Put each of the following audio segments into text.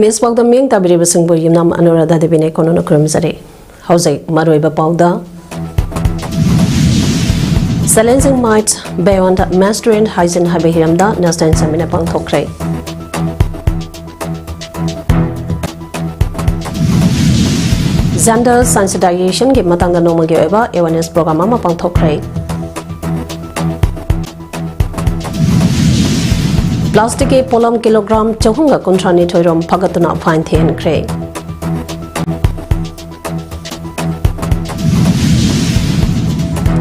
Miss PAODAM Ming Tabiri Singbo Yunam Anurada Devine Kono Krumzari. Howsay Maruiba PAODAM. Silencing might beyond mastering Hyzen Habihiramda Nastan Samina Pang Tokre. Gender sensitization give Matanga Noma Geva awareness program Pang Tokre. Plastic polam kilogram Chahunga Contrani Toirum Pagatuna Fine Thin Cray.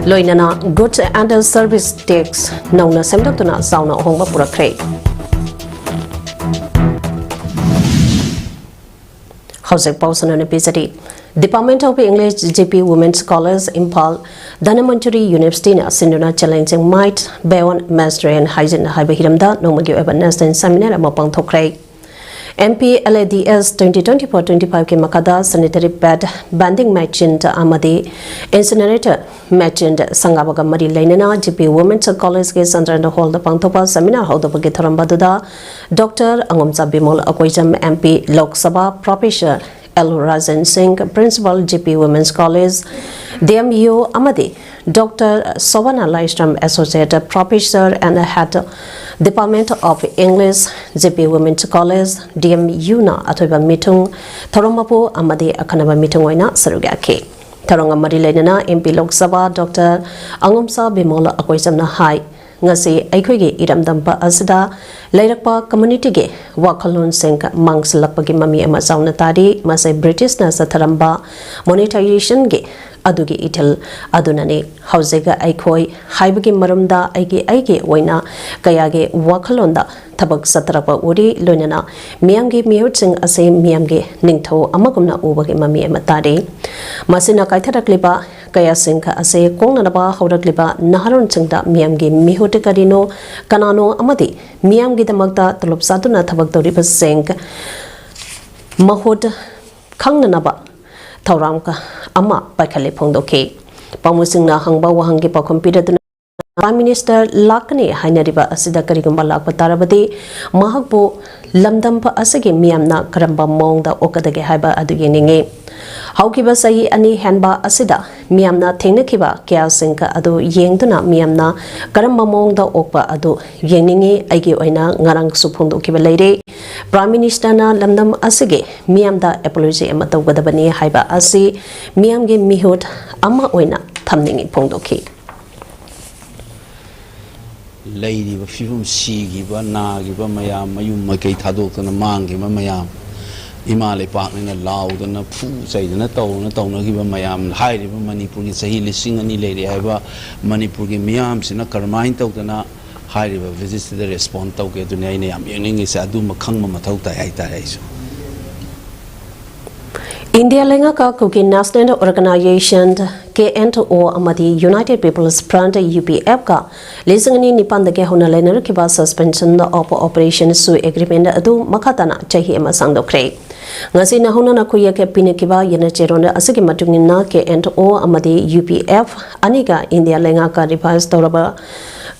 Loinana goods and service tax Nauna Semdatuna Sauna Honga Pura Cray. Housing Pausan and Episody. Department of English GP Women Scholars Impal Dhanamanturi University Sinduna challenging might beyond mastery and hygiene Hibahiramda Nomagi Evanescent and Seminar Mopang Tokray. MP LADS 2024-25 ke Makada sanitary pad banding merchant Amadi incinerator merchant Sangabaga Mari Lainana GP Women's College ke Sandrana Hall the Pangtopa seminar hold the Bagitarambaduda Dr. Angomsa Bimol Akwajam MP Lok Sabha Professor L. Rajan Singh, Principal GP Women's College, DMU Amadi, Dr. Sovana Lystrom, Associate Professor and Head Department of English, GP Women's College, DMU na Atoiba Mitung, Toromapu Amadi Akanaba Mitungoina, Sarugaki. Taronga Marilena, MP Lok Sabha, Dr. Angomsa Bimola Akwajamna High. Ngasi Aikogi Iramdamba Asida, Lairakpa Community Ge, Wakalun Sink, Monks Lapagi Mami Amazon Tadi, Masai British Nasa Taramba, Monetization Ge, Adugi Itil, Adunani, Hausega Aikoi, Haibagi Marumda, Aigi, Waina, Kayage, Wakalonda, Tabak Satrapa Uri, Lunana, Miamgi Miutsing Ase Miamgi, Ningto, Amagumna Ubagi Mami Amatadi, Masina Kaitara Klipa, Kaya Sinka Ase, Konganaba, Horaklipa, Naharun Singda, Miamgi, Mihote Kadino, Kanano Amadi, Miamgi the Magda, Tulop Satuna Tabak Doripa Sink, Mahud Kanganaba, Tauramka, Ama, Bakale Pondoke, Pamusingna Hangba Wahangi Pa computer. Prime Minister Lakani Hainariba Asida Karigumba Lakpa Tarabadi Mahakbo Lamdampa Asagi Miamna Karamba Mong da Okadage Haiba Aduginingi. Haukiba Sahi Ani Hanba Asida Miamna Tengnakiba Kia Sinka Adu Yengduna Miamna Karamba Mong da Okpa Adu Yeningi Aigi Oina Ngarang Supundo Kiba Lady Prime Minister na Lamdam Asige Miamda Apology Amata Wadabani Haiba Asi Miamgi Mihut Ama Oina Tamningi Pondoki. Lady of Fifum Sigiba, Nagiba Mayam, Mayum Makay Tadok and a Mangima Mayam, Imale Park in a loud and a fool say, and a tone, Giba Mayam, hide even Manipuri, Sahili sing any lady, Hava Manipuri Miams in a Carmine Tokana, hide a visit to the response to get to Nayam, Yening is Aduma Kangma Matota Aita. India Lenga Cooking National Organization KNO Amadi United People's Front UPF ka Lisangani Nipan the Gehona Lener Kiba suspension of operation su agreement adu Makatana Chahi Emasando Cray. Ngasi Nahuna Nakuya Pinikiba Yenacherona Asiki Matungina KNO Amadi UPF Aniga India Lenga ka revised Toraba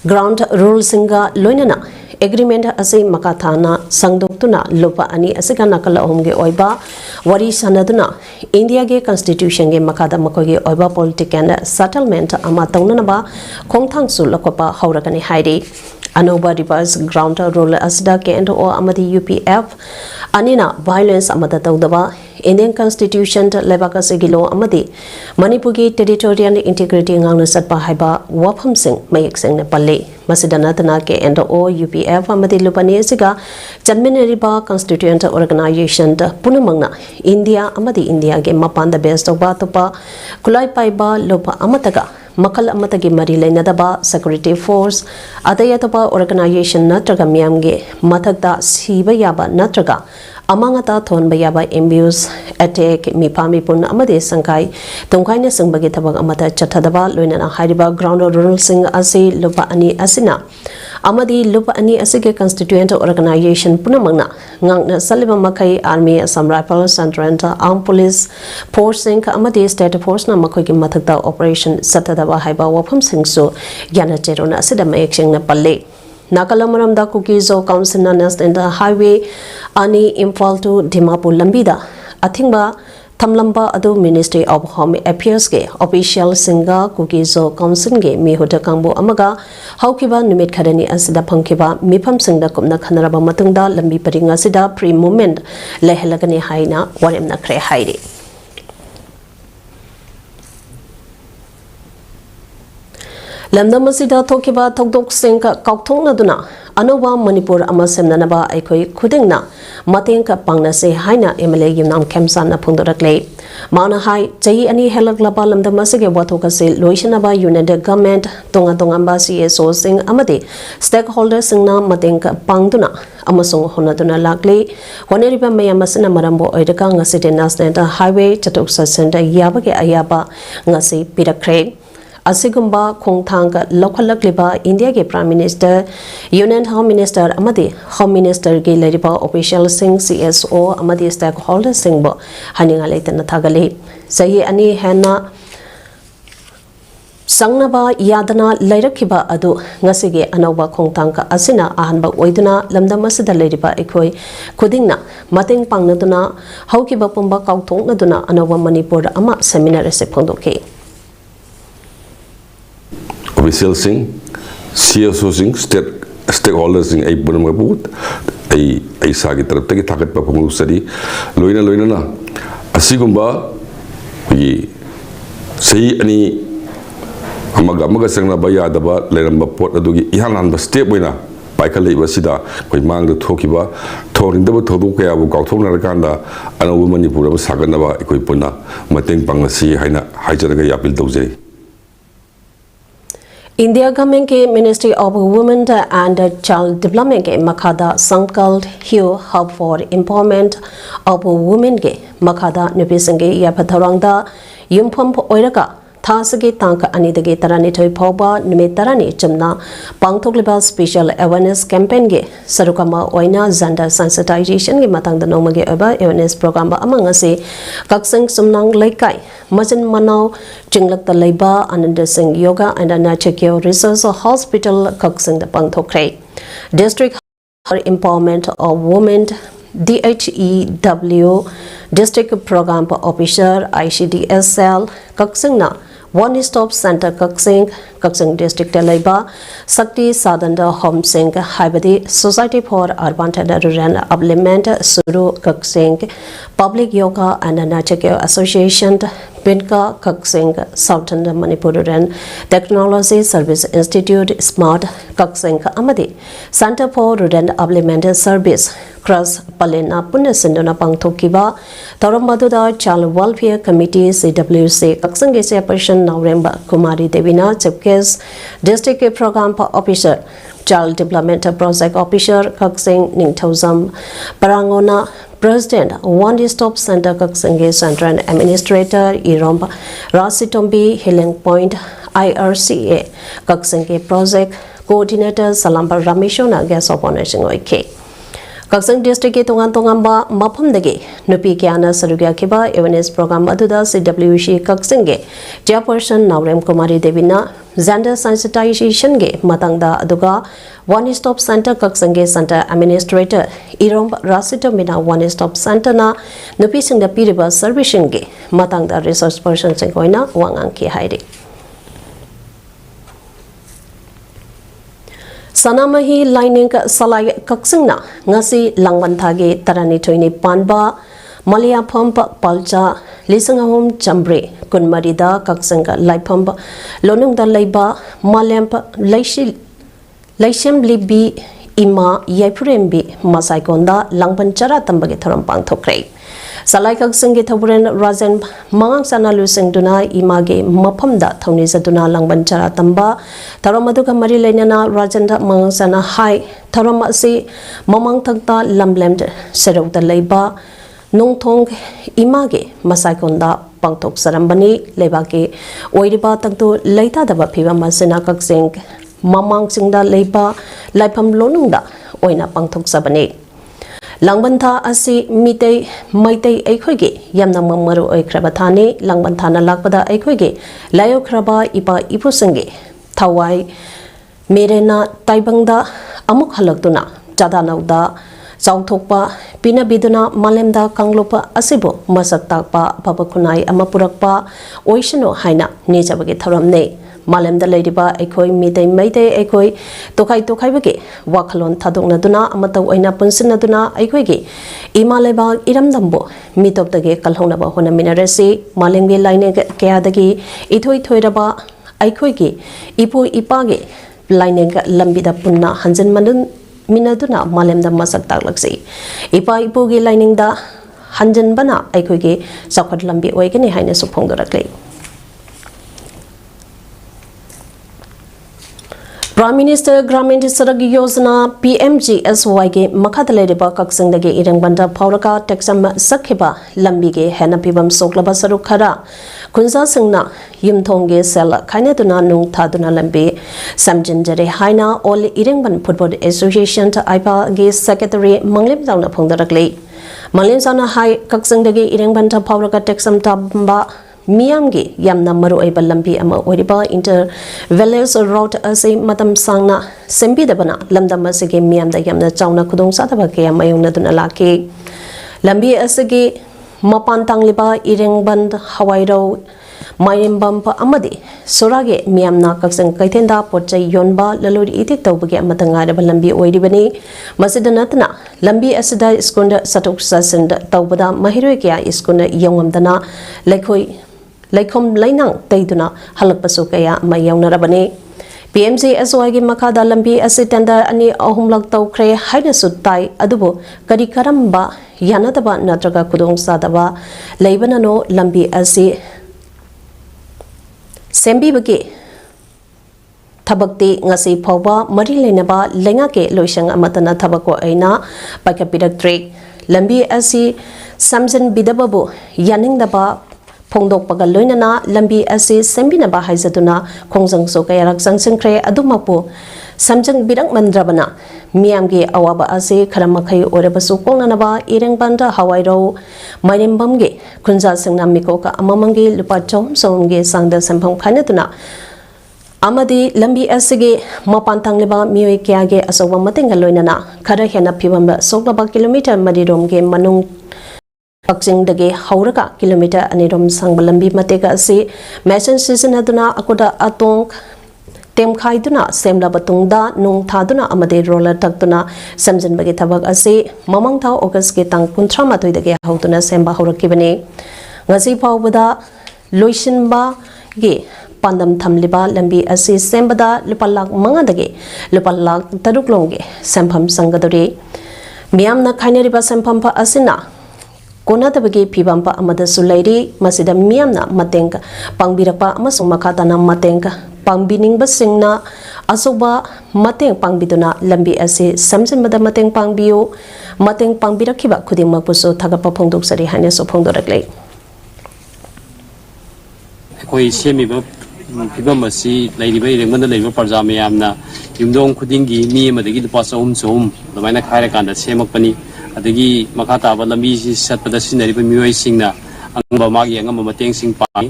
Ground Rule Singa Loinana. Agreement Ase Makatana Sangdoktuna Lupa Ani Asika Nakala Omge Oiba Wari Sanaduna India Ge Constitution Ge Makada Makogi Oiba Political Settlement Amatonanaba Kongtangsu Lokopa Haurakani Haidi Anoba Reverse Ground Rule Asda Kendo or Amadi UPF Anina Violence Amada Taudaba Indian Constitution Lebaka Sigilo Amadi Manipugi Territorial Integrity Ngang Satpa Haiba Wapam Sing Mayek Sing Nepali Masidanatana Kendo or UPF Amadi Lupani Siga Janminariba Constituent Organization Punamanga India Amadi India Ge Mapan the best of Batupa Kulai Paiba Lupa Amataga Makal Amatagi Marile Nadaba Security Force Adayataba Organization Natraga Miamge Matagda Siba Yaba Natraga Amangata Thon Bayaba Imbus Attack Mipami Pun Amade Sankai Tongkaina Sangbagi Tabag Amata Chatadaba Luina Haidiba Ground Rural Sing Asi Lupa Ani Asina Amadi Lupa Ani Asige Constituent Organization Punamanga Ngangna Saliba Makai Army Assam Rifles Santranta Armed Police Force Sing Amadi State Force na Makogi Matagda Operation Satadaba Haiba Wapam Sing So Yana Cherona Asida Mayexing na Pale Nakalamaramda Kukizo Council National Highway Ani Imphal to Dimapur Lambida Athingba Tamlamba Adu Ministry of Home Affairs ge official singa Kukizo Council ge Mihuta Kambu Amaga Haukiba Numit Kadani Asida Pankiba Mipam Singda Kumna Kanaraba Matunda Lambi Paringa Sida pre-moment Lehelagani Haina Waremna Kre Haidi Lamda Masida Tokiba Tokdok Sinka Kautong Naduna Anova Manipur Amasemnanaba Aikoi Kudingna Matinka Pangnase Haina Emile Yunam Kemsana Pundorakle Mauna Hai Jai Ani Helaglaba Lamda Masige Watokase Loishanaba United Government Tonga Tongamba CSO Sing Amadi Stakeholders Singna Matinka Pangduna Amasong Honaduna Lakle Honeriba Mayamasina Marambo Oidaka Ngasi National Highway Chatuksa Center Yabage Ayaba Ngasi Pirakre Asigumba Kongtanga Lokalakliba India ke Prime Minister Union Home Minister Amadi Home Minister ge Leriba Official Sing CSO Amadi Stakeholder Singbo Haninga Leitana Tagali Sahi Ani Hana Sangnaba Yadana Lairakiba Adu Ngasige Anoba Kongtanga Asina Ahanba Oiduna Lamdamasida Leriba Ekoi Kudingna Mating Pangnaduna Haukiba Pumba Kautong Naduna Anoba Manipur Ama Seminar Sepondoke Official sing, CSO sing, stakeholders sing, ay bunam kaput, ay sagi tarap tagi takat pa pangusadi, loina na, asigumba, say ani amaga sang na baya daba, leram bapot na dugi, ihanan ba step wina, paikali ba sida, koi mang da thoki ba, thorin da ba thodu kaya bu kau thong na rakanda, ana woman ni pura ba sagan na ba, koi puna, mateng pangasi haina hajar ga yapil dauzai. India Government ke Ministry of Women and Child Development ke Makada Sankald Hugh Hub for Empowerment of Women ke Makada Nupisange Yapatharangda Yumpam Oiraka Thasagi Tanka Anidage Tarani Toy Poba Numitarani Chumna Pangtokliba Special Awareness Campaign ge Sarukama Oina Zanda Sensitization ge Matang the Nomage Eba Awareness Program among us Kaksang Sumnang Laikai Majan Manau Jinglak the Labor Ananda Singh Yoga and Anachakyo Resource Hospital Kaksang the Pangtokre District Empowerment of Women DHEW District Program Officer ICDSL Kaksangna One Stop Center Kaksang District Labor Sakti Sadanda Home Singh Haibadi Society for Urban and Rural Development Suru Kaksang Public Yoga and Nachakyo Association Pinka Kaksang Southern Manipuran Technology Service Institute Smart Kaksang Amadi Center for Rural Development Service Cross Palena Punasindona Pangtokiba Taramaduda Child Welfare Committee CWC Kaksang Person Nauremba Kumari Devina Chipkes District Program Officer Child Development Project Officer Kaksang Ningtozam Parangona President One Stop Center Kaksang Central Administrator Iromba Rasitombi Healing Point IRCA Kaksang Project Coordinator Salamba Rameshona Gas Operation OK Kaksang District ke Tongamba Mapam Dege Nupi Kiana Sarugia Kiba Awareness Program Aduda CWC Kaksang ge Chairperson Naurem Kumari Devina Zanda Sensitization ge Matangda Aduga One Stop Center Kaksang Center Administrator Irom Rasito Mina One Stop Center na Nupi Sing the Piriba Servicing ge Matangda Resource Person Singkoina Wangang Ki Haidi Sanamahi lining salai kaksingna ngasi langbanthage tarani thoini panba malia phom palcha lisangahom chambre kunmarida kaksanga laifam lonungda leiba malemp laishem libi ima yaipurembi masaikonda langbanchara tambage thoram pangthokre Salai Kaksang Taburan Rajan Mangang Sana Lusing Duna Image Mapamda Tony Zaduna Langbanchara Tamba Taramaduka Marilenana Rajanda Mangang Sana Hai Taramasi Mamang Tagta Lamlemd Serok the Leba Nungtong Image Masaikonda Pangtok Sarambani Lebake Oiriba Tagto Laita Daba Piva Masina Kaksing Mamang Singda Leba Laipam Lonunda Oina Pangtok Sabani Langbantha asi mitei maitai aikhoige yamna mamaru oikraba thani langbantha na lakpada aikhoige layokraba ipa ipusange thawai Marina ताइबंगदा अमुक हलक्तुना चादानौदा चाउथोकपा पिनाबिदुना मालेमदा कांगलोपा असिबो मसक ताकपा अफबा खुनाई अमा पुरकपा ओइसनो हाइना नेजबगे थरमने मालेमदा लैरिबा एखोई मितै मैतै एखोई तोखाई तोखाइबगे वाखलोन थादोंनदुना अमतौ ओइना पुनसिनदुना एखोइगे इमालेबा इरमदंबो मितोपदगे कलहोनबा होनमिनरसि मालेंगे लाइने कयादगी इथोइ थोइरबा एखोइगे इपु इपागे लाइने लंबिदा पुन्ना हंजन मनन मिनदुना मालेमदा मसक ताकलक्सि इपा इपुगे लाइनिंगदा हंजन बना एखोइगे चौखट लंबी ओइगनि हाइना सुफोंदरक्ले Prime Minister Gramin Sarak Yojana PMGSY के मखाद लेरिबा कक्सिंगदगे इरंगबंदा फावरका टेक्सम सखिबा लंबीगे हेना पिबम सोकलबा सरुक खरा खुंजा सिंगना युमथोंगे सेल खाइनेदुना नुंग थादुना लंबी समजिनजरे हाइना ऑल इरंगबन फुटबॉल एसोसिएशन आइपा गे सेक्रेटरी मंगलेम जाउना फोंदरकले मंगलेम जाउना हाई कक्सिंगदगे इरंगबंदा फावरका टेक्सम ताबा मियामगे यामना मरो ओइबा लंबी अमा ओइरिबा इंटर विलेज रोड असे मतम सांगना सेंबिदबना लमदम असेगे मियामदा यामना चाउना खुदोंग सादबा के मायोंगनदुना लाके लंबी असेगे मपान तांगलिबा इरेंगबंद हवाइरो माइरेंबम अमदि सोरागे मियामना कक्संग कैथेंदा पोचै योनबा ललोरी इतिक तौबगे अमतंगारबा लंबी ओइरिबनी मसिदा नतना लंबी असिदा स्कूल सटुक ससंद तौबदा महिरोय क्या स्कूल यौंगमदना लेखोई लेखोम लाइनांग तैदुना हलकपसु कया मायौनरबनी PMGSY गी मखादा लंबी असे टेंडर अनि अहुमलक तौख्रे हाइनसु ताई अदुबो करी करम्बा यानदबा नत्रगा खुदोंग सादबा लेबननो लंबी असे सेंबीबगे थबक्ति ngasi phawba mari leinaba lenga ke loisang amatana thabako aina paikapiraktre lambi asi samjin bidababu yaningdaba phongdokpaga loinana lambi asi sembinaba haizaduna khongjang so kayarak sangsingkhre adumapu samjang birak mandrabana miyamge awaba asi kharamakhay orabasu kongnanaba irengbanda hawairo mairembamge khunja singna mikoka amamangi lupa chom somge sangda sampham khanatuna amadi lambi asige mapan tangleba mioi kyage asoba matenga loinana khara hena phibamba soklaba kilometer madiromge manung Paksing dage hauraka kilometer anirom sangba lambi matega asi mason season aduna akoda atong tem khaiduna semla batungda nung thaduna amade roller takduna samjin bagi thabak asi mamang thaw august ke tang 13 dage hautuna semba haurakibani ngasi phawbada loisinba ge pandam thamliba lambi asi sembada lupalak manga dage lupalak taruk longge sempham sangadori miyamna khaineriba sempham pa asina कोनादबगे फिबंपा अमदा सुलैरी मसिदा मियामना मतेंग पांगबिरपा अमसुंग मखाताना मतेंग पांगबिनिंगबा सिंगना असोबा मतेंग पांगबिदुना लंबी असे समजिनबदा मतेंग पांगबियो मतेंग पांगबिरखिबा खुदिंगमपुसु थागपा फोंदोकसरी हाने सो फोंदोरकले कोई सेमिबा फिबम असि लैरिबा इरेंगबदा लैरिबा प्रजा मयामना युमदोंग खुदिंगी मी अमदगी लुपा चहुम चहुम दमाइना खायरकांदा सेमकपनी adagi makata ba lambi si satpada sinari ba mioi singna angba magi angam mateng sing pai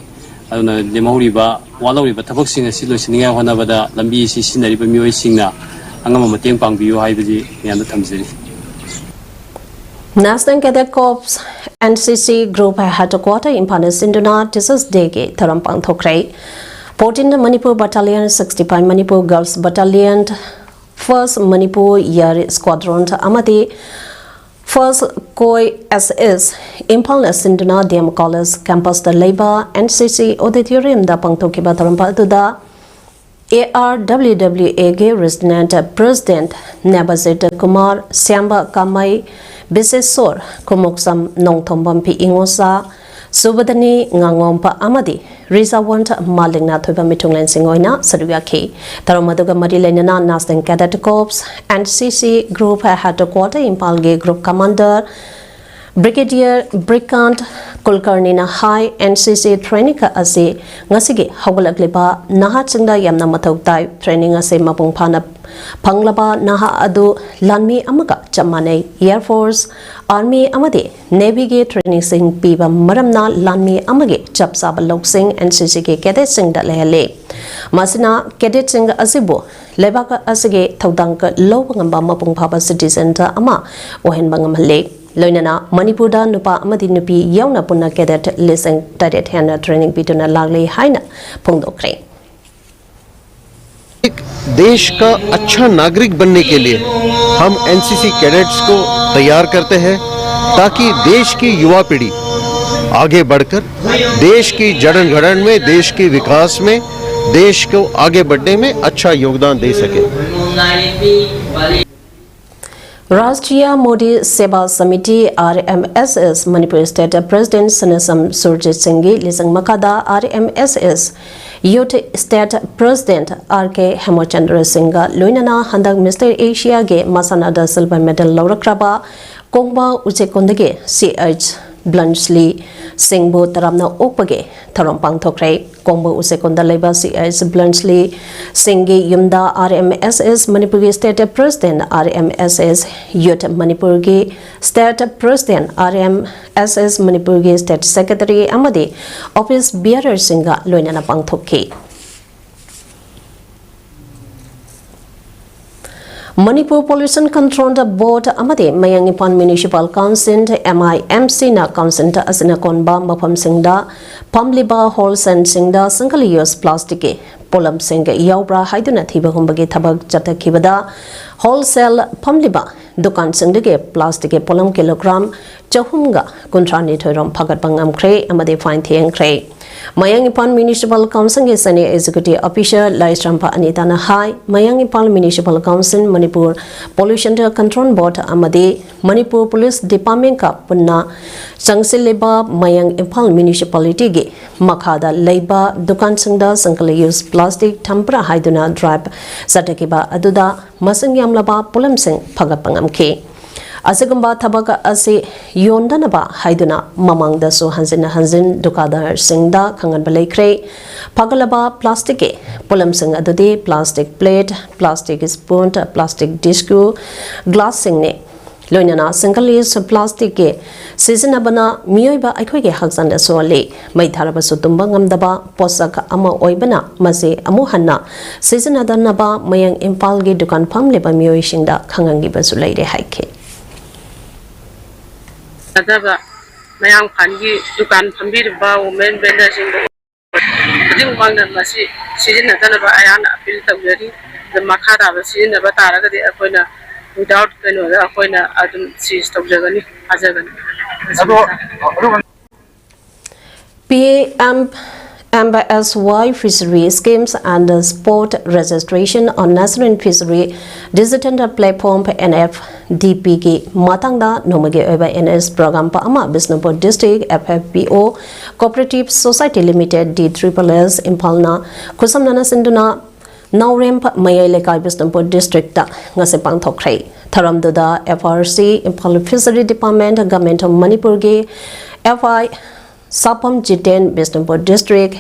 aduna lemori ba walori ba thabak sing asi loisinga hona bada lambi si sinari ba mioi singna angam mateng pangbiu haibaji yanda thamjiri National Cadet Corps NCC Group headquarter in Panasinduna Teachers Day ke tharampang thokrai 14 Manipur Battalion 65 Manipur Girls Battalion 1st Manipur Year Squadron amati First Koi SS Impal Sinduna DM College Campus the Labor NCC Auditorium da Pangtokiba Tarampa da ARWWA ge Resident President Nabazet Kumar Syamba Kamai Bisesor Kumoksam Nongthombam Pi Ingosa Subadani Ngangompa Amadi Risa want Malingna Thuba Mitunglen Singoina Saduaki Taramaduga Marilenana National Cadet Corps NCC Group headquarter Impalge Group Commander Brigadier Brigant Kulkarnina High NCC Training Ase Ngasige Hawalagliba Naha Chingda Yamna Matautai Training Ase Mapung Pana Panglaba Naha Adu Lanmi Amaga Chamane Air Force Army Amade Navy Ge Training Sing Piba Maramna Lanmi Amage Chapsaba Loksing NCC Ke Cadet Sing Dalele Masina Cadet Sing Asibo lebaka asige thodang ka loba ngamba mapung phaba citizen ta ama ohen bangam hale loinana manipur da nupa amadi nupi yauna punna cadet lesson tadet hana training bituna lagle haina phongdokre देश का अच्छा नागरिक बनने के लिए हम NCC cadets को तैयार करते हैं ताकि देश की युवा पीढ़ी आगे बढ़कर देश की जड़न घड़न में, देश के विकास में, देश को आगे बढ़ने में अच्छा योगदान दे सके। राष्ट्रीय मोदी सेवा समिति RMSS Manipur state president Sanasam Surjit Singh लिसंग मकादा RMSS youth state president RK Hemchandra Singh लोइनना हंदक मिस्टर एशिया गे मसानादा सिल्वर मेडल लौरक्रबा कोंगबा उचेकोंदगे CH ब्लंचली सिंहबु तरामना ओकपगे थरम पांगथोक्रे कोंगबा उचेकोंदा लेबा CH ब्लंचली सिंहगे युमदा RMSS Manipur state president RMSS youth Manipur गे स्टेट प्रेसिडेंट RMSS मणिपुर गे स्टेट सेक्रेटरी अमदे ऑफिस बियरर सिंह लोइनना पांगथोक्के Manipur Pollution Control Board amade Mayang Ipan Municipal Council MIMC na council ta asina konba mapam singda pamliba wholesale singda single use plastic polam singa yaubra haiduna thiba humbagi thabak chatakibada wholesale pamliba dukan singde plastic polam kilogram chahumga kuntrani thoirom phagat bangam kre amade fine thiang kre Mayang Ipan Municipal Council ke senior executive officer Laisrampa Anita na hai Mayang Ipan Municipal Council Manipur Pollution Control Board amade Manipur Police Department ka punna sangsileba Mayang Ipan Municipality ge makhada leiba dukan singda single use plastic tampra haiduna drive satakiba aduda masangyamlaba polam sing phagapangam ke Asagamba Tabaka Ase Yondanaba Haiduna Mamang da so Hansin Dukadar Singda Kangan Balekre Pagalaba Plastic Polam Sing Adudi plastic plate, plastic spoon, plastic discu, glass singne Loinana single use plastic season abana Mioiba Akwege Haxanda Sole Maitaraba Sutumbangam daba Posaka Ama Oibana Mase Amuhana season adanaba Mayang Impalgi Dukan Pamleba Mioishinda Kangangi Basulaide Haike Adaba mayang pangi dukan pambirba women vendors din mangna masi season adanaba ayana appeal tawjari the makhara ba season aba taraga de akoina without kano akoina adum seize tawjagani ajagani PAODAM Fisheries schemes and sport registration on National Fishery Digital Platform NFDP Matangda Nomage over NS program pa ama Bisnupur District FFPO Cooperative Society Limited D3S Impalna Kusamnana Sinduna Naurem Mayai Lekai Bisnupur District ta ngase pangthokrai Tharamduda FRC Impal Fishery Department Government of Manipur ge FI Sapam Jiten Bisnupur District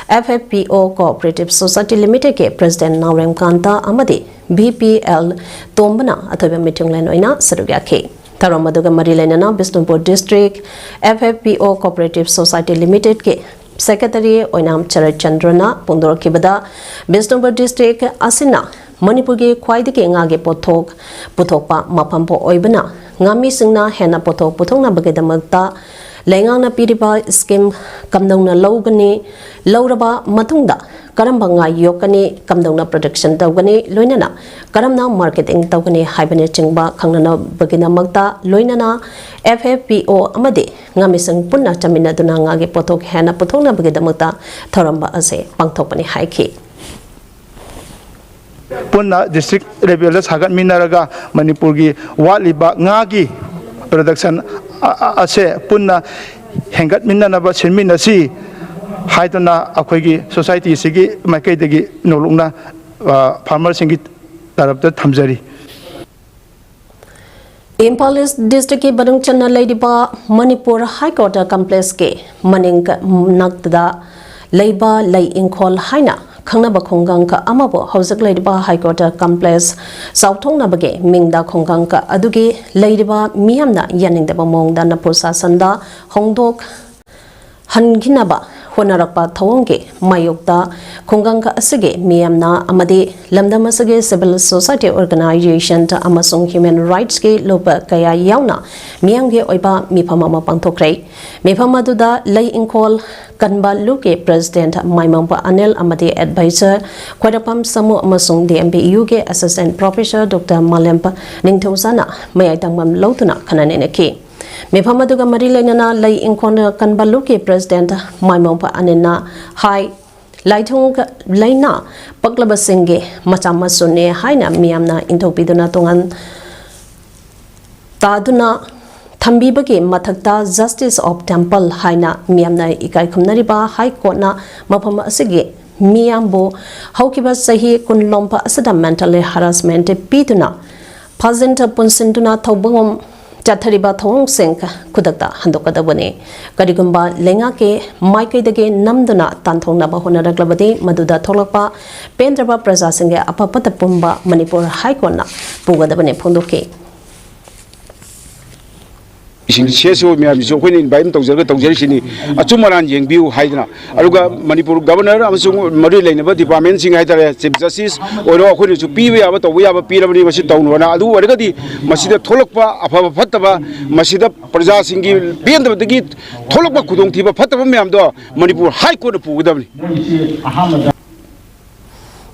FFPO Cooperative Society Limited ke President Naurem Kanta amade BPL Tombana athoba mitunglen oina sarugya ke Taramaduga Marilenana Bisnupur District FFPO Cooperative Society Limited ke Secretary Oinam Charat Chandrana Pondor Kibada Bisnupur District Asina Manipur ge khwaidike ngage pothok puthokpa mapampo oibana ngami singna hena pothok puthongna bagedamakta Lengang na piriba scheme kamdong na logani lauraba matungda karamba nga yokani kamdong na production tawgani loinana karamna marketing tawgani haibane chingba khangnana bagina magta loinana FFPO amade ngamisang punna chamina duna nga ge pothok hena pothongna bagida magta thoramba ase pangthokpani haiki punna district level sagat minaraga manipur gi waliba nga gi production ase punna hengat minna na ba sinmin asi haidana akhoi society sigi makai degi nolongna farmer singi tarapta thamjari Impal District ki Badung Channa Ladiba Manipur High Court complex ke maning nakda leiba lei inkhol haina Kangnaba Konganka Amabo Hosek Ladiba High Court Complex Southong Nabage Mingda Konganka Adugi Ladiba Miamna Yaning the Bamong Dana Posa Sanda Hongdok Hanginaba honarakpa thawongge mayokta khunggang ka asige miyamna amadi lamdam asige civil society organization ta amasung human rights ke lopa kaya yauna miyamge oiba mifama ma pangthokrai mifama duda lay inkol kanba luke president maimampa anil amadi advisor kwadapam samu amasung DMBU ke assistant professor Dr. Malempa ningthosana mayai tangmam lautuna khanane ke Mepamaduga Marilenana lay inkona kanbaluki president Maimompa Anina Hai Laitung Laina Paklabasinge Machamasune Haina Miamna Intopiduna Tungan Taduna Tambibagi Matakta Justice of Temple Haina Miamna Ikai Kumnariba High Courtna Mapama Sige Miambo Haukiba Sahi Kunlompa Asada mentally harassment Piduna Pazenta Punsinduna Taubungum Chathariba thong sengka kudakta handokadabane karigumba lenga ke maike dage namduna tanthongna bahona raglabadi maduda tholakpa pendraba praja singe apapata pumba Manipur High Court na pugadabane phondoke Sing Cheso Miamiso when in Biden Togzini, a Tumaran Yang Biu Haidna, Aruga Manipur Governor, Amazon Marilyn, Department Sing Haidara, Chief Justice, or according to PV, we have a Pyramid Masito, Adu, Regati, Masida Tolokpa, Apapa, Masida Praja Singi, Pian of the Git, Tolokpa Kudung Tiba Patama Miamdo, Manipur High Court of Pugam.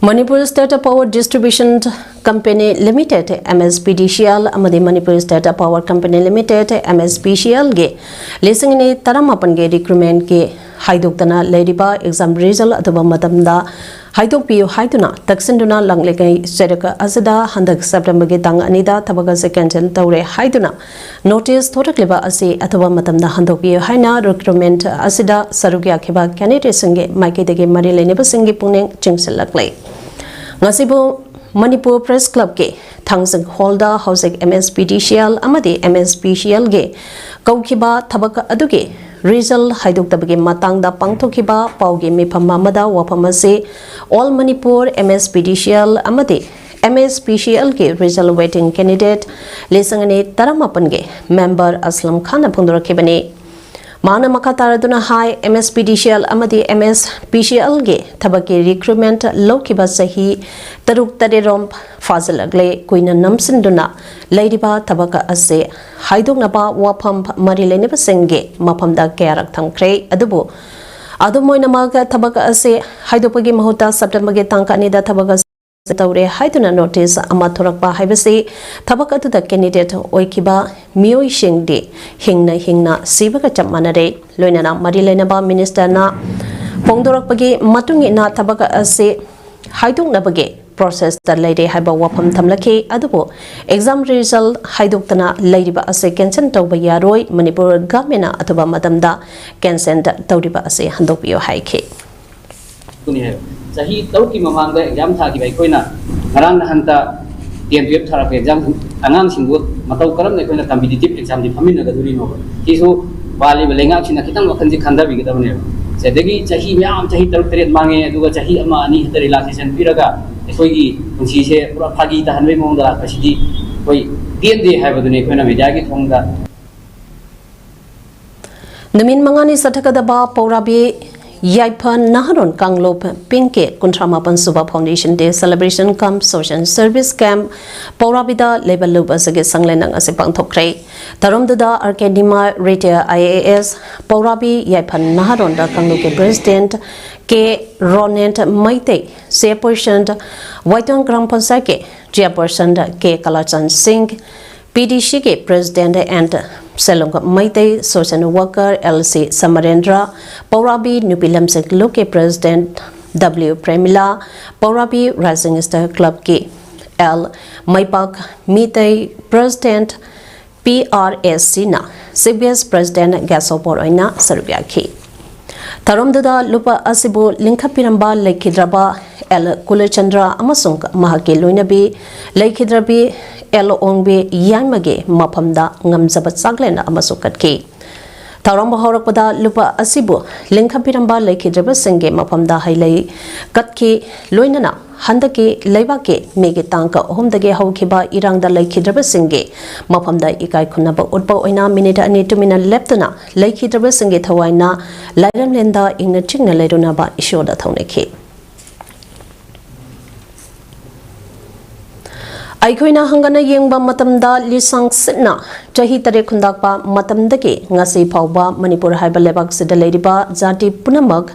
Manipur State Power Distribution Company Limited MSPDCL Amadi Manipur State Power Company Limited MSPCL ge listening ni taramapan ge recruitment ke haidoktana ladiba exam result atuba matamda haidok piu haiduna taksinduna langleke seraka azada handak September ge tang anida thabaga se cancel tawre haiduna notice thorakleba ase atuba matamda handok piu haina recruitment asida sarugya kheba candidate singe maike dege mari leneba singe pungning chingselakle ngasibo Manipur Press Club ke Thangsing Holda Housing MSPDCL Amadi MSPCL ge Kaukiba Thabaka Aduge Result Haiduk Tabage Matangda Pangtokiba Pauge Mipamamada Wapamase All Manipur MSPDCL Amadi MSPCL ke result waiting candidate Lesangane Taramapan ge member Aslam Khan Pundura Kibane Mana Makataraduna High MSPDCL Amadi MSPCL ge Tabaki recruitment Lokiba Sahi Taruk Taderom Fazil Agle Queen Namsinduna Ladyba Tabaka Ase Haidung Naba Wapam Marilene Senge Mapamda Karak Tangkre Adubu Adumoinamaga Tabaka Ase Haidopagi Mahuta September Tankani Tabaka Taure Haiduna notice Amathurakpa Haibasi Tabaka the candidate Oikiba Mio Shingdi Hingna Sibaka Chamanare Loinana Marilenaba Minister na Pongdorakpagi Matungi na Tabaka Ase Haidung Nabage process the lady Haiba Wapam Tamlaki Adubo exam result Haiduktana Ladyba Ase Kensen Toba Yaroi Manipur Gamina Atuba Madamda Kensen Taudiba Ase Handopio Haike Sahi tauki mamangda exam thaki bai koina ngarang hanta TMPF tharap exam angang singbu matau karam ne koina competitive exam di phamin naga duri no kisu wali belenga china kitang wakhan ji khanda bi gidam ne sedegi sahi myam sahi taruk teret mange aduga sahi ama ani hata relaxation piraga ekoi gi punsi se pura phagi ta hanwe mongda kasidi koi TMD haiba dune koina media gi thongda Namin mangani satakada ba Paurabi Yaipan Naharon Kanglop Pinke Kuntramapan Suba Foundation Day Celebration Camp Social Service Camp Paurabida Labor Luba Sage Sanglenang Asipang Tokre Taramdada Arkanima Retail IAS Paurabi Yaipan Naharon da Kangloke President K. Ronent Maite Chairperson Waitan Gram Pansake Chairperson K. Kalachan Singh PDC ke President and Selonga Maite Social Worker LC Samarendra Paurabi Nupilam Sekloke President W. Premila Paurabi Rising Star Club ke L. Maipak Mitei President PRSC na CBS President Gasopor Oina Serbia ke Taramdada Lupa Asibu Linkapiramba Lekidraba L. Kulachandra Amasung Mahake Luinabi Lekidrabi L. Ongbe Yangmage Mapamda Ngamzabat Saglena Amasukatke Taramba Horakpada Lupa Asibu Linkapiramba Lekidraba Senge Mapamda Hailei Katke Luinana handaki leibake mege tangka ohumdage haukiba irangda laikhidraba singe mafamda ikai khunaba utpa oina minute ani tumina leptuna laikhidraba singe thawaina lairamlenda ingna chingna leiruna ba ishoda thaunekhi Aikoina hangana yengba matamda lisang sitna chahi tare khundakpa matamdagi ngasi phawba Manipur haiba lebak sida leiriba jati punamak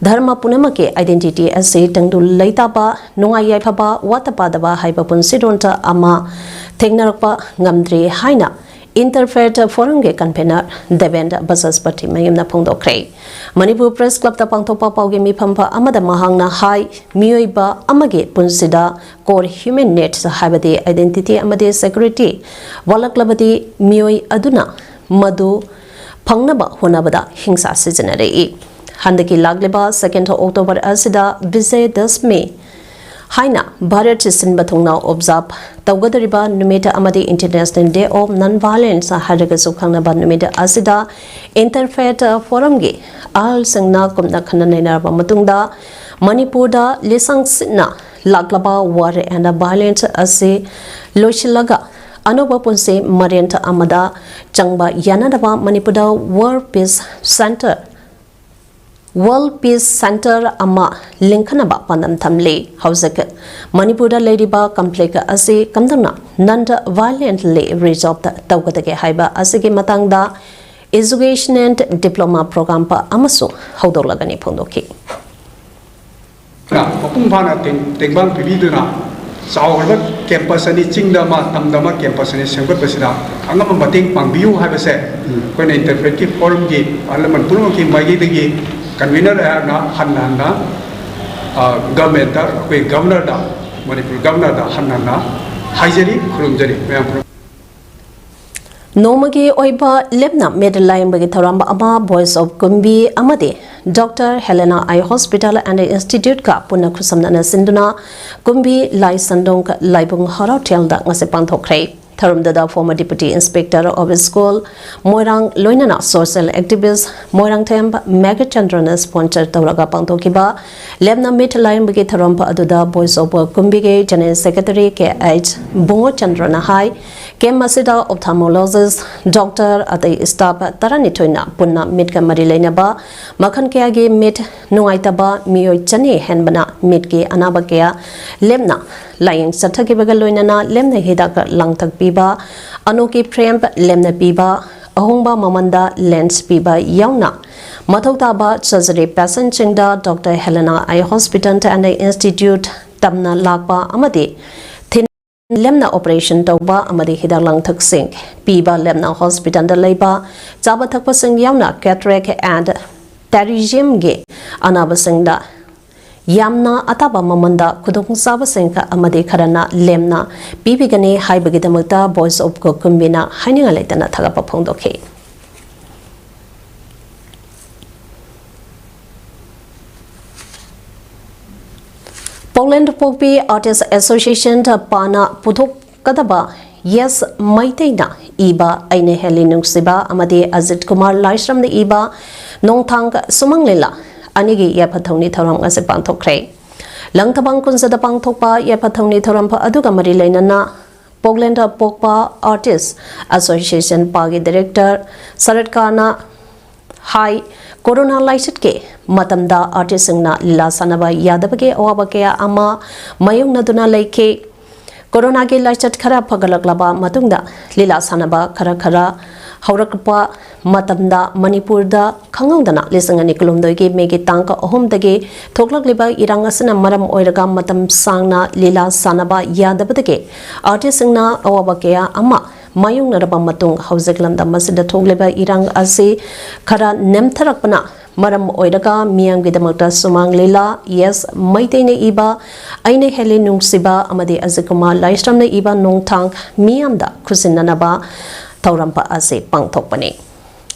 dharma punamake identity ase tangdu leitaba nungai yaifaba watapadaba haiba punsironta ama thengnarakpa ngamdri haina Interfaith Forum ge convener Devendra Basaspati mayamna phongdokre Manipur Press Club ta pangthopa pauge mi phampa amada mahangna hai mioiba amage punsida core human needs habade identity amade security walaklabadi mioi aduna madu phangnaba honabada hingsa sijanare handaki lagleba 2nd October asida Vijay Dasmi Haina Bharat Chisin Bathungna observe Taugadariba Numita Amadi International Day of Non-Violence Haraga Sukhangna Numita Asida Interfaith Forum Gi Al Sangna Kumna Khanana Matungda Manipurda Lisang Sitna Laglaba War and Violence Ase Lochilaga Anoba Punse Marianta Amada Changba Yanadaba Manipurda World Peace Center World Peace Center ama Linkanaba Panam Thamle Hausek Manipura Ladyba Complex Ase Kamdana Nanda violently resolved Taugatake Haiba Asigi Matangda Education and Diploma Program pa Amasu Haudolagani Pondoki. Mapumpana Tengbang Pibiduna Sauer campus and Chingdama Tamdama campus and Sangat Basida Angama Mating Pangbiu have a set when Interfaith Forum gate Alaman Punoki Magigi Convener na Hanana government we governor da Manipur governor da Hanana Hajari Kurumjari Nomagi Oiba Lebna Medallion Bagitaramba Ama Boys of Gumbi Amade Dr. Helena Eye Hospital and Institute Ka Puna Kusamna Sinduna Gumbi Lai Sandong Laibung Hotel da Ngasepang Thokre Tharumdada former Deputy Inspector of School, Moirang Loinana social activist, Moirang Temp, Mega Chandrana sponsor Tauraga Pangtokiba, Lemna Mitalayan Bigi Tharumpa Aduda, Boys of Kumbige, General Secretary KH, Bungo Chandrana High, Kem Masida Ophthalmologist, Doctor at the staff Taranitoina, Puna Mitka Marilenaba, Makan Keagi Mit Nuaitaba, Mio Chani Henbana, Mitki Anabakea, Lemna, Lying Satakibagalonana, Lemna Hidaka Langtak Piba, Anoki Prem Lemna Piba, Ahongba Mamanda Lens Piba Yauna, Matotaba Surgery Passenger Dr. Helena Eye Hospital and Institute Tamna Lakba Amadi, Thin Lemna Operation Toba Amadi Hidak Langtak Singh, Piba Lemna Hospital the Leba, Zabatak Pasing Yauna, Cataract and Tarijim Ge, Anabasingda. Yamna ataba mamanda kudung saba sengka amade karana lemna bibigane haibagidamata Boys of Kumbina haininga leitana thagapa phongdokhe Poland Popi Artists Association Pana Puthok Kadaba Yes Maiteina Iba Aine Helinung Siba Amade Azit Kumar Laishram the Iba Nongthang Sumanglela Anigi Yapathoni Tharam as a Pantokre. Langtabang Kunsada Pangtopa Yapathoni Tharampa Aduga Marilenana Poglanda Pokpa Artists Association Pagi Director Saratkana Hai Corona Laisitke Matamda Artisangna Lila Sanaba Yadabake Awabakea Ama Mayung Naduna Lake Corona Ge Laisat Kara Pagalaklaba Matunda Lila Sanaba Karakara Haurakpa Matamda Manipurda Kangandana Lisangani Kulumdogi Megi Tanka Ohumdagi Toklak Liba Irangasana Maram Oiraga Matam Sangna Lila Sanaba Yadabadage Artisangna Awabakea Ama Mayung Naraba Matung Hauseklamda Masida Togleba Irang Asi Kara Nemtarakpana Maram Oiraga Miang Vidamata Sumang Lila Yes Maitene Iba Aine Heli Nungsiba Amadi Azikuma Laistramna Iba Nong Tang Miamda Kusinanaba Taurampa Ase Pangtokpani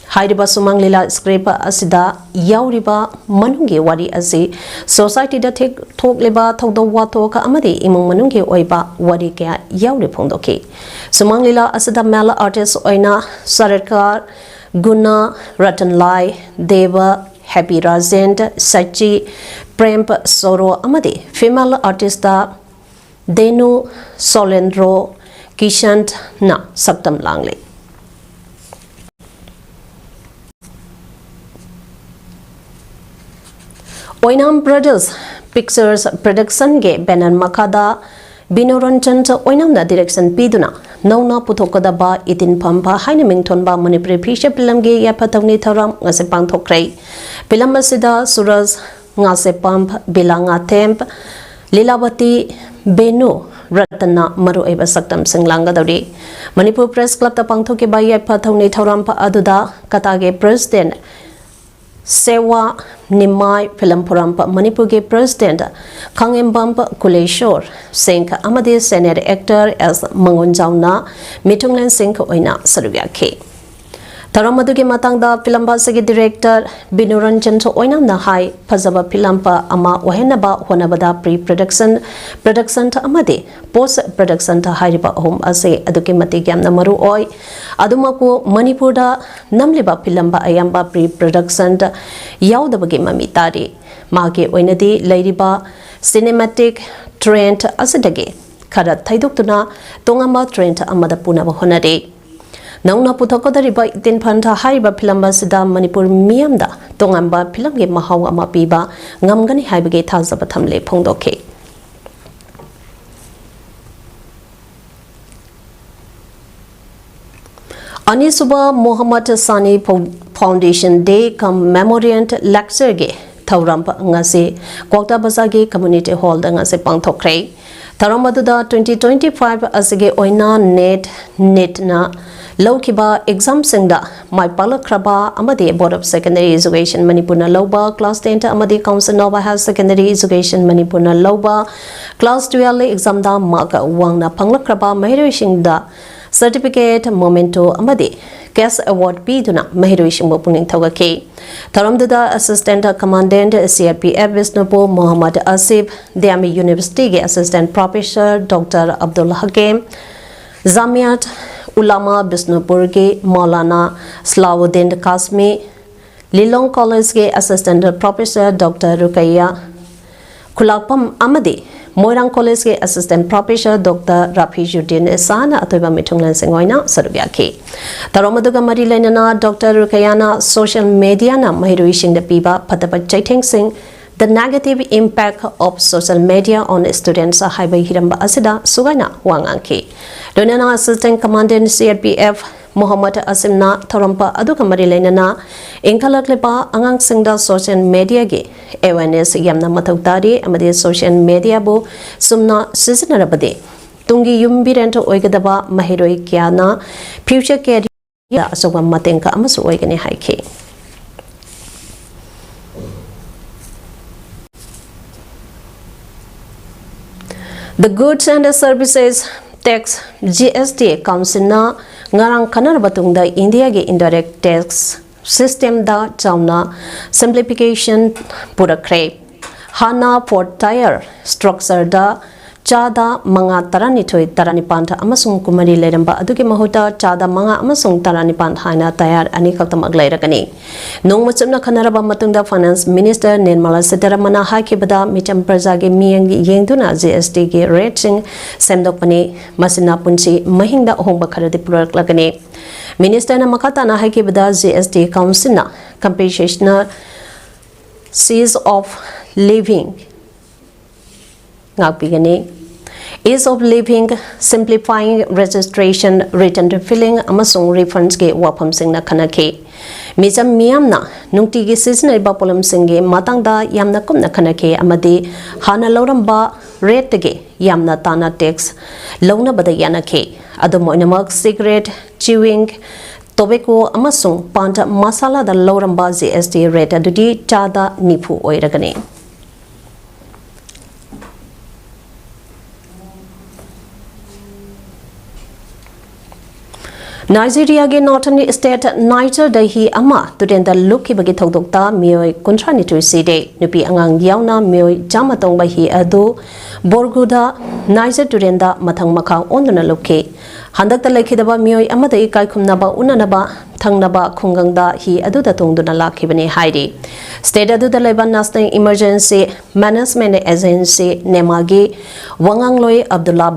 Hairiba Sumang Lila Scraper Asida Yauriba Manungi Wari Ase Society da Tok Liba Taudo Watoka Amadi Imung Manungi Oiba Wari Kaya Yauri Pongdoki Sumang Lila Asida Mala Artist Oina Sarakar Guna Ratan Lai Deva Happy Razend Sachi Prem Soro amadi female artist Denu Solendro Kishant na Saptam Langli. Oinam Brothers Pictures Production ge Benan Makada Binoranjan Oinam na direction Piduna Nauna Putokadaba Itin Pampa Haina Mingtonba Manipuri Fisher Pilamge Yapatoni Taram Ngasepang Tokray Pilamasida Suras Ngasepamp Bilanga Temp Lilawati Benu Ratana Maru Eva Saktam Singlanga Dodi Manipur Press Club Tapangtoki by Yapatoni Tarampa Aduda Katage President Sewa Nimai Pilampurampa Manipur President Kangembampa Kuleshore Singh Amadi Senate actor as Mangunjauna Mitunglen Singh Oina Sarugyake Taramadugi Matangda Pilambasagi director Binuranjan Oinam Nahai Pazaba Pilampa Ama Wahenaba Wanabada pre-production to Amadi post-production to Hariba Home Ase Adukimati Gam Namaru Oi Adumaku Manipurda Namliba Pilamba Ayamba pre-production Yaudabagi Mamitari Magi Oinadi Ladyba Cinematic Trend Asadagi Karat Taiduktuna Tongamba Trend Amada Punaba Honade Nauna Putokodariba Itin Panta Hariba Pilamba Sida Manipur Miamda Tongamba Pilamge Mahawa Mapiba Ngamgani Haibage Tazabatamle Pongdoke. Anisuba Muhammad Sani Foundation Day Commemorant Lecture Ge Taurampa Ngase Kwakta Bazagi Community Hall Ngase Pangtokre Taramaduda 2025 Asige Oina Net na Laukiba exam singda my palakraba amadi Board of Secondary Education Manipurna Loba Class 10 amadi Council Nova has Secondary Education Manipurna Loba Class 12 exam da mark wangna panglakraba mahirishingda certificate momento amadi Guest Award Piduna mahirishing puning tawake Taramduda Assistant Commandant CRPF Visnupu Muhammad Asif Diami University Assistant Professor Dr. Abdul Hakim Zamiat Ulama Bisnupur ke Maulana Slawuddin Kasmi Lilong College ke Assistant Professor Dr. Rukaiya Kulapam Amadi Moirang College ke Assistant Professor Dr. Rafijuddin Isana Atoiba Mitunglan Singoina Sarubyaki Taramaduga Mari Lenana Dr. Rukayana Social Media na Mahiruishing the Piba Patapa Chaiting Singh The negative impact of social media on students are Haibai Hiramba Asida Sugaina Wanganki. Donana Assistant Commandant CRPF Muhammad Asimna Tarampa Adukamari Lenana Inkalaklepa Angang Singda social media ge awareness Yamna Matautari Amadi social media bo Sumna Sisinarabade Tungi Yumbirento Oigadaba Mahiroi Kiana Future Career Asoga Matenka Amasu Oigani Haiki. The Goods and Services Tax GST Council na ngarang kanar batungda India ge indirect tax system da chauna simplification purakre hana for tire structure da chada manga tarani panta amasung kumari leramba adugi mahuta chada manga amasung tarani panta haina tayar ani khaktam aglairagani nongma chumna khanaraba matungda Finance Minister Nirmala Sitharaman hakibada micham prajage miyang yengduna GST ge rating semdokpani masina punchi mahingda ohongba kharadi puraklagani Minister na makata na hakibada GST Council na compensation ease of living ngakpigani ease of living simplifying registration return to filling amasung refunds ge wapam singna khanake mijam miyamna nungti gi seasonal ba polam singe matangda yamna kumna khanake amadi hana loramba rate ge yamna tana tax lona bada yanake adumoinamak cigarette chewing tobacco amasung panta masala da loramba GST rate adudi chada nipu oiragani Nigeria ge Northern State Niger dahi ama tudenda lukhi bagi thodokta mioi kuntrani tu side nupi angang yauna mioi jamatong bahi adu borguda Niger tudenda mathang makhang onduna lukhi handakta lekhidaba mioi amada ikai khumnaba unanaba thangnaba khungangda hi aduda tongduna lakhibani hairi state aduda leba National Emergency Management Agency nemagi wangangloi Abdullah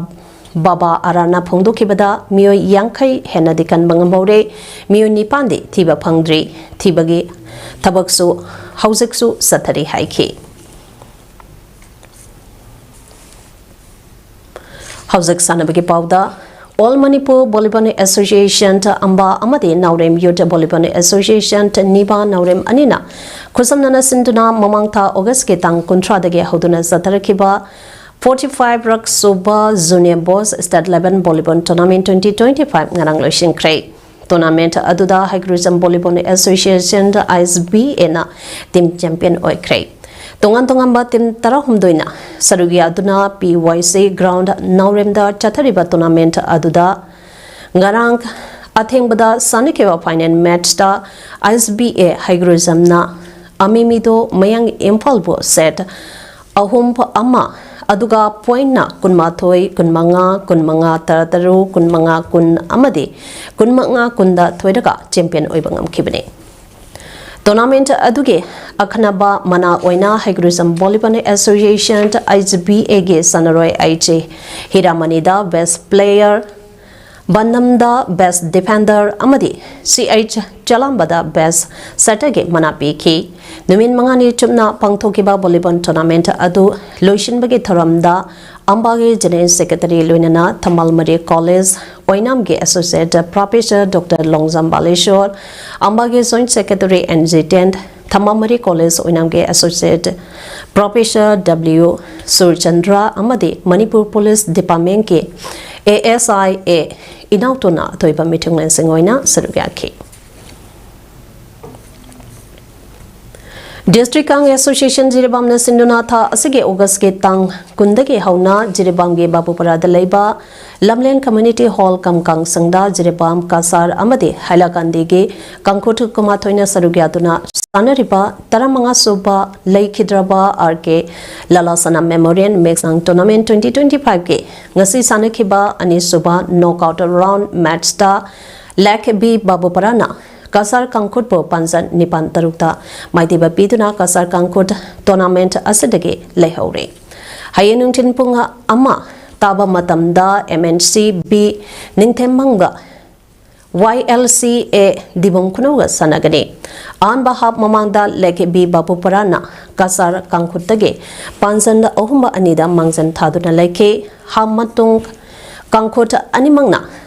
Baba Arana Pongdokibada Mio Yankai Henadikan Bangamore Mio Nipandi Tiba Pangdri Tibagi Tabaksu Hauseksu Satari Haiki Hausek Sanabagi Pauda All Manipur Volleyball Association Amba Amadi Naurem Yuta Volleyball Association Niba Naurem Anina Kusamnana Sinduna Mamangta August Ketang Kuntradagi Hoduna Satarakiba 45 Rak Soba Junior Boss State 11 Volleyball Tournament 2025 ngarang loising kray tournament aduda Hygrism Volleyball Association ISBA na team champion oi kray tongan ba team tarahumdoina sarugi aduna PYC ground Nauremda chathariba tournament aduda ngarang athengbada sanikeba final match ta ISBA Hygrism na amimido mayang Imphal bo set ahum ama aduga point na kunmathoi kunmanga tarataru kunmanga kun amadi kunmanga kunda thoidaga champion oibangam khibane tournament aduge akhnaba mana oina Hygrism Volleyball Association ISBA ge sanaroi IJ Hiramani da best player Bandamda best defender amadi CH Jalambada best satage mana piki numin mangani chumna pangthokiba volleyball tournament adu loishin bagi thoramda ambage general secretary loinana Thamalmari College Oinam ge associate professor Dr Longjam Baleshwar ambage joint secretary and Tent Thamalmari College Oinam ge associate professor W Surchandra amadi Manipur Police Department ke ASIA inautona toiba mitunglen singoina sarugaki District Kang Association Jiribam na sinduna tha asige August ke tang kundage hauna Jiribam ge Babupara dalaiba Lamlen Community Hall kam kang sangda Jiribam Kasar amade Hailakandi ge Kangkhotu kuma thoina sarugyatuna sanariba taramanga soba laikhidraba RK Lalasana Memorial Mixing Tournament 2025 ke ngasi sanakhiba ani soba knockout round match ta Lak B Babuparana Kasar Kangkut po pansan nipan tarukta maitiba piduna Kasar Kangkut tournament asadage lehaure hayenung tinpunga ama taba matamda MNC B ningthemmanga YLCA dibongkunoga sanagani an bahab mamangda Lek B Babuparana Kasar Kangkutage pansan ohumba anida mangsan thaduna leke hamatung Kangkut animangna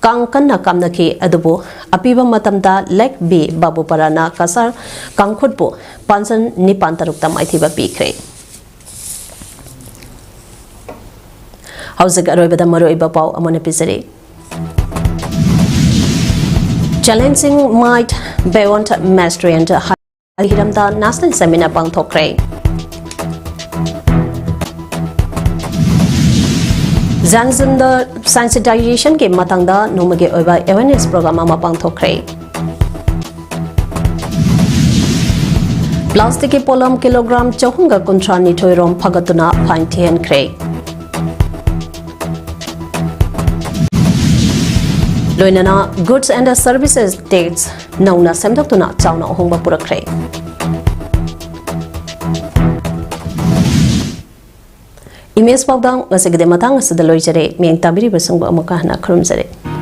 Kangkanna kamnaki adubu apiba matamda Lek B Babuparana Kasar Kangkhutbu pansan nipan tarukta maithiba pikre Hausik aroibada maroiba pau amone pisari Challenging might beyond mastery and hiramda national seminar pangthokre Zanzanda sensitization ke matangda nomage oiba awareness program ama pangthokre Plastic polam kilogram chahunga kuntrani thoirom phagatuna phainthen kre Loinana goods and services tax nauna semdaktuna chawna hongba purakre Image Paudam was a good matang as the loijere, meaning Tabiri Basung Mokana Krumzere.